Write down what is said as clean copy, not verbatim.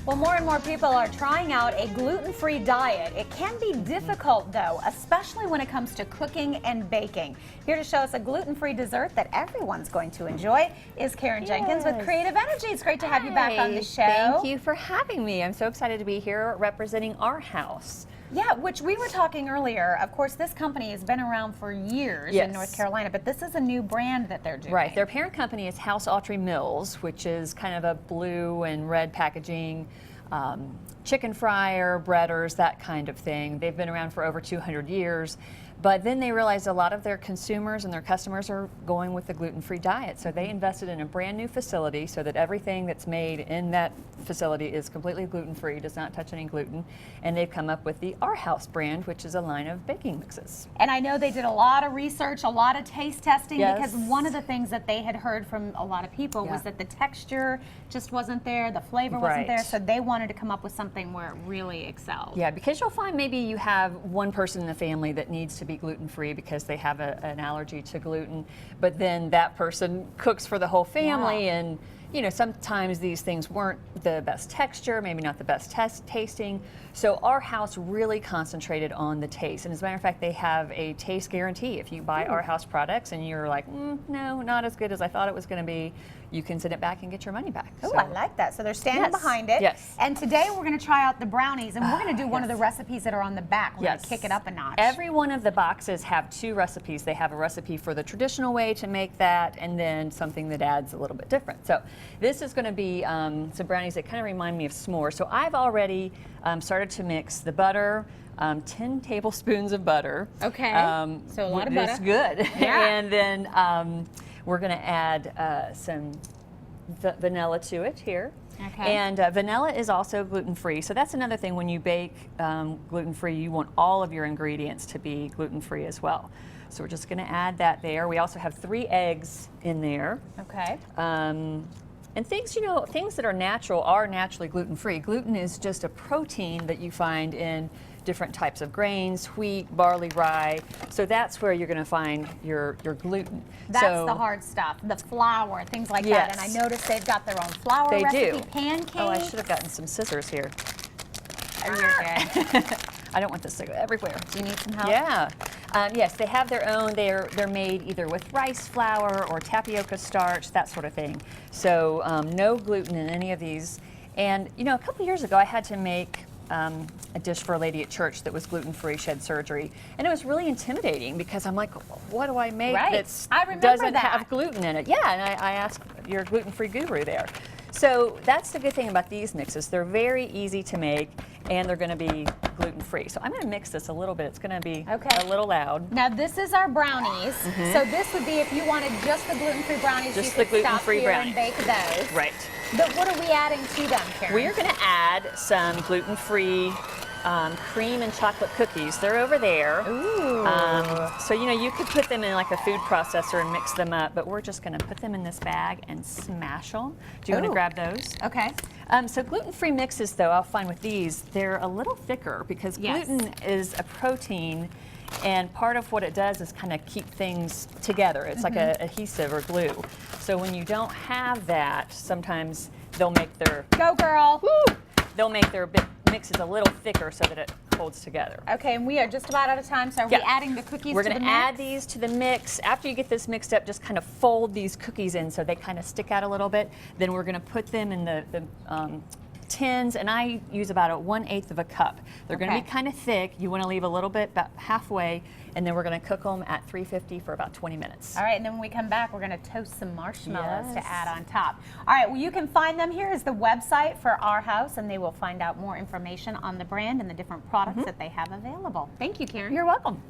Well, more and more people are trying out a gluten-free diet. It can be difficult, though, especially when it comes to cooking and baking. Here to show us a gluten-free dessert that everyone's going to enjoy is Karen Jenkins with Creative Energy. It's great to have you back on the show. Thank you for having me. I'm so excited to be here representing our house. Yeah, which we were talking earlier. Of course, this company has been around for years in North Carolina, but this is a new brand that they're doing. Right. Their parent company is House Autry Mills, which is kind of a blue and red packaging, chicken fryer, breaders, that kind of thing. They've been around for over 200 years. But then they realized a lot of their consumers and their customers are going with the gluten-free diet. So they invested in a brand new facility so that everything that's made in that facility is completely gluten-free, does not touch any gluten. And they've come up with the Our House brand, which is a line of baking mixes. And I know they did a lot of research, a lot of taste testing, because one of the things that they had heard from a lot of people was that the texture just wasn't there, the flavor wasn't there, so they wanted to come up with something where it really excelled. Yeah, because you'll find maybe you have one person in the family that needs to be gluten-free because they have an allergy to gluten, but then that person cooks for the whole family, and you know, sometimes these things weren't the best texture, maybe not the best tasting. So Our House really concentrated on the taste. And as a matter of fact, they have a taste guarantee. If you buy Our House products and you're like, no, not as good as I thought it was going to be, you can send it back and get your money back. Oh, I like that. So they're standing behind it. Yes. And today we're going to try out the brownies, and we're going to do one of the recipes that are on the back. We're going to kick it up a notch. Every one of the boxes have two recipes. They have a recipe for the traditional way to make that, and then something that adds a little bit different. So this is going to be some brownies that kind of remind me of s'mores. So I've already started to mix the butter, 10 tablespoons of butter. Okay, so a lot of butter. It's good. Yeah. And then we're going to add some vanilla to it here. Okay. And vanilla is also gluten-free, so that's another thing. When you bake gluten-free, you want all of your ingredients to be gluten-free as well. So we're just going to add that there. We also have 3 eggs in there. Okay. And things, you know, things that are natural are naturally gluten-free. Gluten is just a protein that you find in different types of grains, wheat, barley, rye. So that's where you're going to find your gluten. That's the hard stuff, the flour, things like that. And I noticed they've got their own flour recipe, pancakes. Oh, I should have gotten some scissors here. Oh, you're good. I don't want this to go everywhere. Do you need some help? Yeah. Yes, they have their own. They're made either with rice flour or tapioca starch, that sort of thing. So no gluten in any of these. And you know, a couple years ago, I had to make a dish for a lady at church that was gluten-free. She had surgery, and it was really intimidating because I'm like, what do I make that doesn't have gluten in it? Yeah, and I asked your gluten-free guru there. So that's the good thing about these mixes. They're very easy to make, and they're going to be gluten-free. So I'm going to mix this a little bit. It's going to be a little loud. Now this is our brownies. So this would be if you wanted just the gluten-free brownies. Just you the could stop gluten-free here brownies. and bake those. Right. But what are we adding to them, Karen? We're going to add some gluten-free cream and chocolate cookies. They're over there. Ooh. So you know, you could put them in like a food processor and mix them up, but we're just going to put them in this bag and smash them. Do you want to grab those? Okay. So gluten-free mixes, though, I'll find with these, they're a little thicker because gluten is a protein, and part of what it does is kind of keep things together. It's like an adhesive or glue. So when you don't have that, sometimes they'll make their they'll make their mixes a little thicker so that it holds together. Okay, and we are just about out of time, so are we adding the cookies to the mix? We're going to add these to the mix. After you get this mixed up, just kind of fold these cookies in so they kind of stick out a little bit. Then we're going to put them in the tins, and I use about 1/8 of a cup. They're going to be kind of thick. You want to leave a little bit, about halfway, and then we're going to cook them at 350 for about 20 minutes. All right, and then when we come back, we're going to toast some marshmallows to add on top. All right, well, you can find them. Here is the website for Our House, and they will find out more information on the brand and the different products that they have available. Thank you, Karen. You're welcome.